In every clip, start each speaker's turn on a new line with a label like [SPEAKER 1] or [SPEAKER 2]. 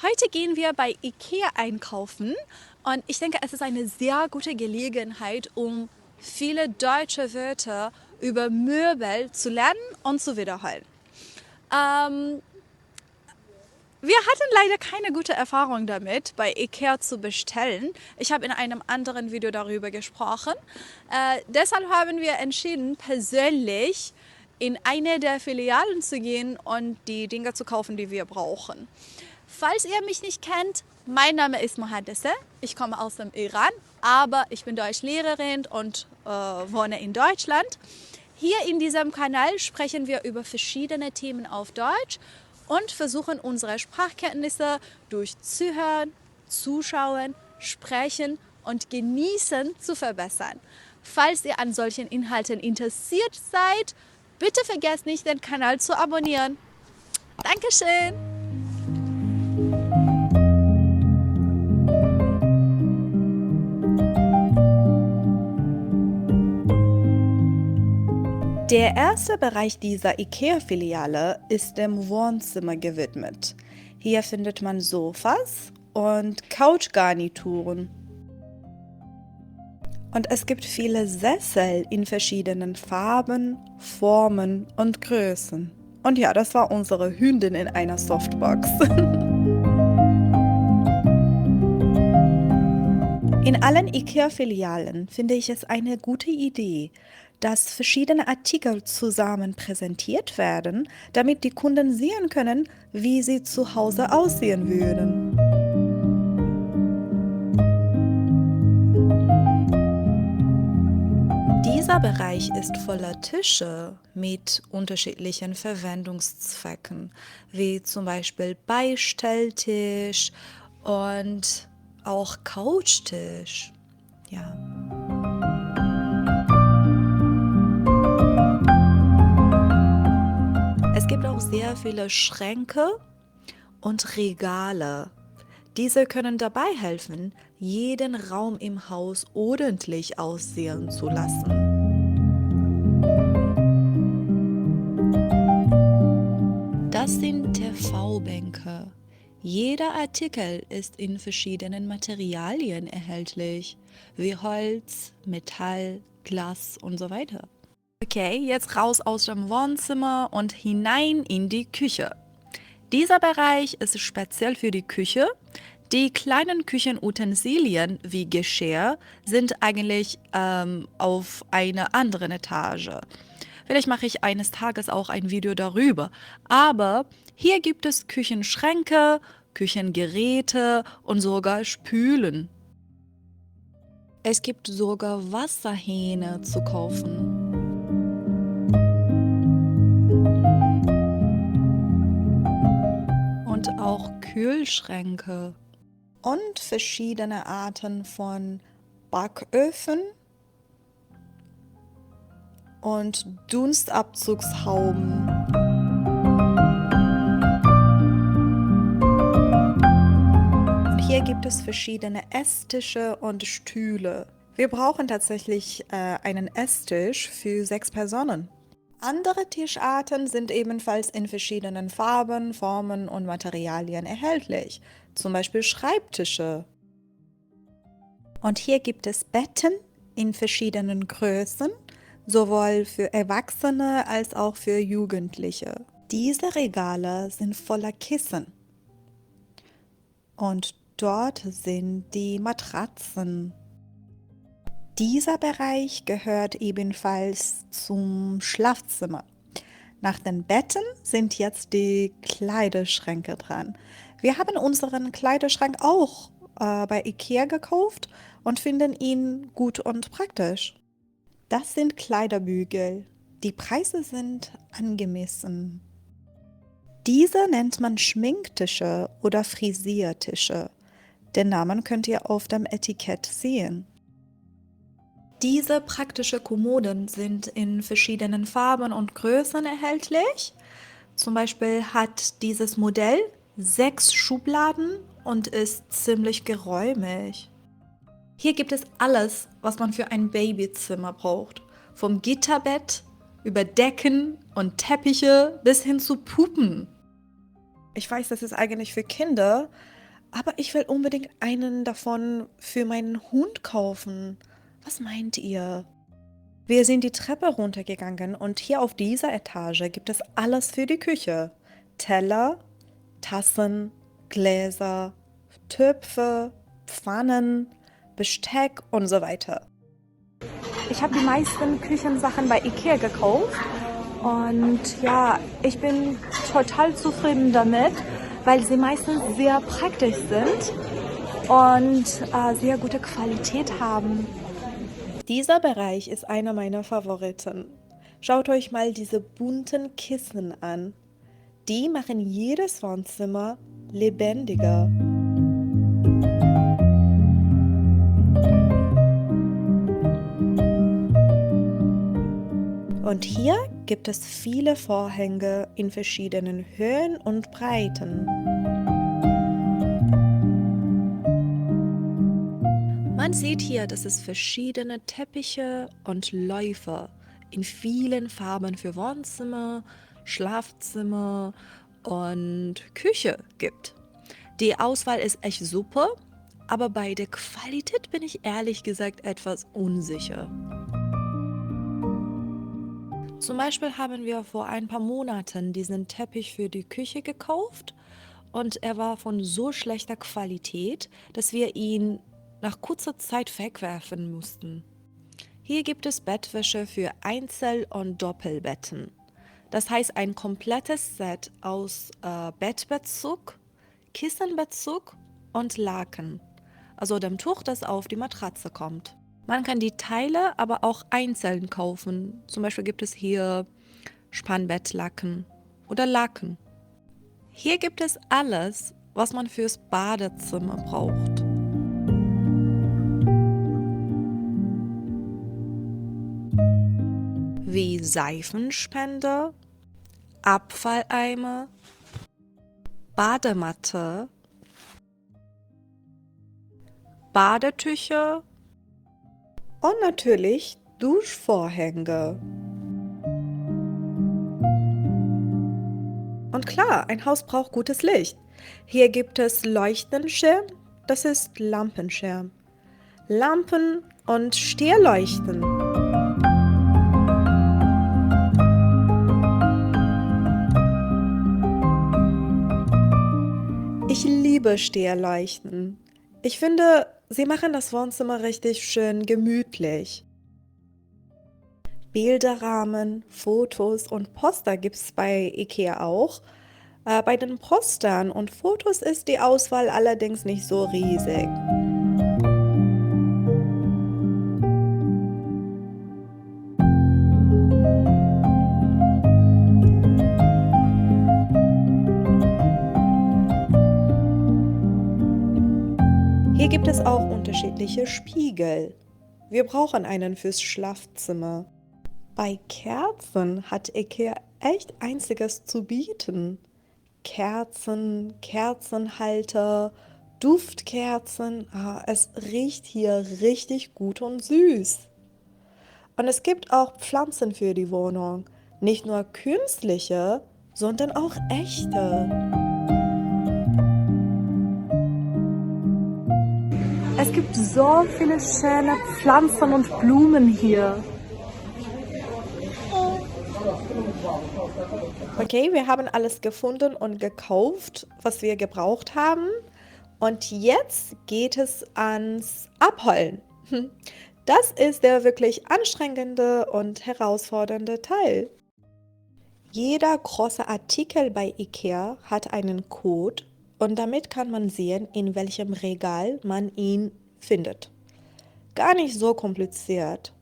[SPEAKER 1] Heute gehen wir bei IKEA einkaufen und ich denke, es ist eine sehr gute Gelegenheit, um viele deutsche Wörter über Möbel zu lernen und zu wiederholen. Wir hatten leider keine gute Erfahrung damit, bei IKEA zu bestellen. Ich habe in einem anderen Video darüber gesprochen. Deshalb haben wir entschieden, persönlich in eine der Filialen zu gehen und die Dinge zu kaufen, die wir brauchen. Falls ihr mich nicht kennt, mein Name ist Mohadesse. Ich komme aus dem Iran, aber ich bin Deutschlehrerin und wohne in Deutschland. Hier in diesem Kanal sprechen wir über verschiedene Themen auf Deutsch und versuchen unsere Sprachkenntnisse durch Zuhören, Zuschauen, Sprechen und Genießen zu verbessern. Falls ihr an solchen Inhalten interessiert seid, bitte vergesst nicht, den Kanal zu abonnieren. Dankeschön! Der erste Bereich dieser IKEA-Filiale ist dem Wohnzimmer gewidmet. Hier findet man Sofas und Couchgarnituren. Und es gibt viele Sessel in verschiedenen Farben, Formen und Größen. Und ja, das war unsere Hündin in einer Softbox. In allen IKEA-Filialen finde ich es eine gute Idee, dass verschiedene Artikel zusammen präsentiert werden, damit die Kunden sehen können, wie sie zu Hause aussehen würden. Dieser Bereich ist voller Tische mit unterschiedlichen Verwendungszwecken, wie zum Beispiel Beistelltisch und auch Couchtisch. Ja. Es gibt auch sehr viele Schränke und Regale. Diese können dabei helfen, jeden Raum im Haus ordentlich aussehen zu lassen. Das sind TV-Bänke. Jeder Artikel ist in verschiedenen Materialien erhältlich, wie Holz, Metall, Glas und so weiter. Okay, jetzt raus aus dem Wohnzimmer und hinein in die Küche. Dieser Bereich ist speziell für die Küche. Die kleinen Küchenutensilien wie Geschirr sind eigentlich auf einer anderen Etage. Vielleicht mache ich eines Tages auch ein Video darüber. Aber hier gibt es Küchenschränke, Küchengeräte und sogar Spülen. Es gibt sogar Wasserhähne zu kaufen. Und auch Kühlschränke. Und verschiedene Arten von Backöfen und Dunstabzugshauben. Und hier gibt es verschiedene Esstische und Stühle. Wir brauchen tatsächlich einen Esstisch für 6 Personen. Andere Tischarten sind ebenfalls in verschiedenen Farben, Formen und Materialien erhältlich, zum Beispiel Schreibtische. Und hier gibt es Betten in verschiedenen Größen, sowohl für Erwachsene als auch für Jugendliche. Diese Regale sind voller Kissen. Und dort sind die Matratzen. Dieser Bereich gehört ebenfalls zum Schlafzimmer. Nach den Betten sind jetzt die Kleiderschränke dran. Wir haben unseren Kleiderschrank auch bei IKEA gekauft und finden ihn gut und praktisch. Das sind Kleiderbügel. Die Preise sind angemessen. Diese nennt man Schminktische oder Frisiertische. Den Namen könnt ihr auf dem Etikett sehen. Diese praktischen Kommoden sind in verschiedenen Farben und Größen erhältlich. Zum Beispiel hat dieses Modell 6 Schubladen und ist ziemlich geräumig. Hier gibt es alles, was man für ein Babyzimmer braucht. Vom Gitterbett über Decken und Teppiche bis hin zu Puppen. Ich weiß, das ist eigentlich für Kinder, Aber ich will unbedingt einen davon für meinen Hund kaufen. Was meint ihr? Wir sind die Treppe runtergegangen und hier auf dieser Etage gibt es alles für die Küche. Teller, Tassen, Gläser, Töpfe, Pfannen, Besteck und so weiter. Ich habe die meisten Küchensachen bei IKEA gekauft und ja, ich bin total zufrieden damit, weil sie meistens sehr praktisch sind und sehr gute Qualität haben. Dieser Bereich ist einer meiner Favoriten. Schaut euch mal diese bunten Kissen an. Die machen jedes Wohnzimmer lebendiger. Und hier gibt es viele Vorhänge in verschiedenen Höhen und Breiten. Man sieht hier, dass es verschiedene Teppiche und Läufer in vielen Farben für Wohnzimmer, Schlafzimmer und Küche gibt. Die Auswahl ist echt super, aber bei der Qualität bin ich ehrlich gesagt etwas unsicher. Zum Beispiel haben wir vor ein paar Monaten diesen Teppich für die Küche gekauft und er war von so schlechter Qualität, dass wir ihn nach kurzer Zeit wegwerfen mussten. Hier gibt es Bettwäsche für Einzel- und Doppelbetten. Das heißt ein komplettes Set aus Bettbezug, Kissenbezug und Laken, also dem Tuch, das auf die Matratze kommt. Man kann die Teile aber auch einzeln kaufen. Zum Beispiel gibt es hier Spannbettlaken oder Laken. Hier gibt es alles, was man fürs Badezimmer braucht. Wie Seifenspender, Abfalleimer, Badematte, Badetücher und natürlich Duschvorhänge. Und klar, ein Haus braucht gutes Licht. Hier gibt es Leuchtenschirm, das ist Lampenschirm. Lampen und Stehleuchten. Ich liebe Stehleuchten. Ich finde, sie machen das Wohnzimmer richtig schön gemütlich. Bilderrahmen, Fotos und Poster gibt es bei IKEA auch. Bei den Postern und Fotos ist die Auswahl allerdings nicht so riesig. Hier gibt es auch unterschiedliche Spiegel. Wir brauchen einen fürs Schlafzimmer. Bei Kerzen hat IKEA echt Einziges zu bieten. Kerzen, Kerzenhalter, Duftkerzen. Es riecht hier richtig gut und süß. Und es gibt auch Pflanzen für die Wohnung. Nicht nur künstliche, sondern auch echte. Es gibt so viele schöne Pflanzen und Blumen hier. Okay, wir haben alles gefunden und gekauft, was wir gebraucht haben. Und jetzt geht es ans Abholen. Das ist der wirklich anstrengende und herausfordernde Teil. Jeder große Artikel bei IKEA hat einen Code und damit kann man sehen, in welchem Regal man ihn findet. Gar nicht so kompliziert.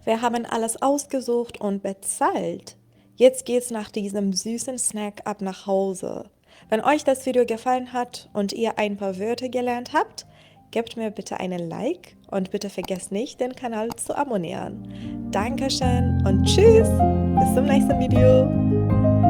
[SPEAKER 1] Wir haben alles ausgesucht und bezahlt. Jetzt geht's nach diesem süßen Snack ab nach Hause. Wenn euch das Video gefallen hat und ihr ein paar Wörter gelernt habt, gebt mir bitte einen Like und bitte vergesst nicht, den Kanal zu abonnieren. Dankeschön und tschüss, bis zum nächsten Video.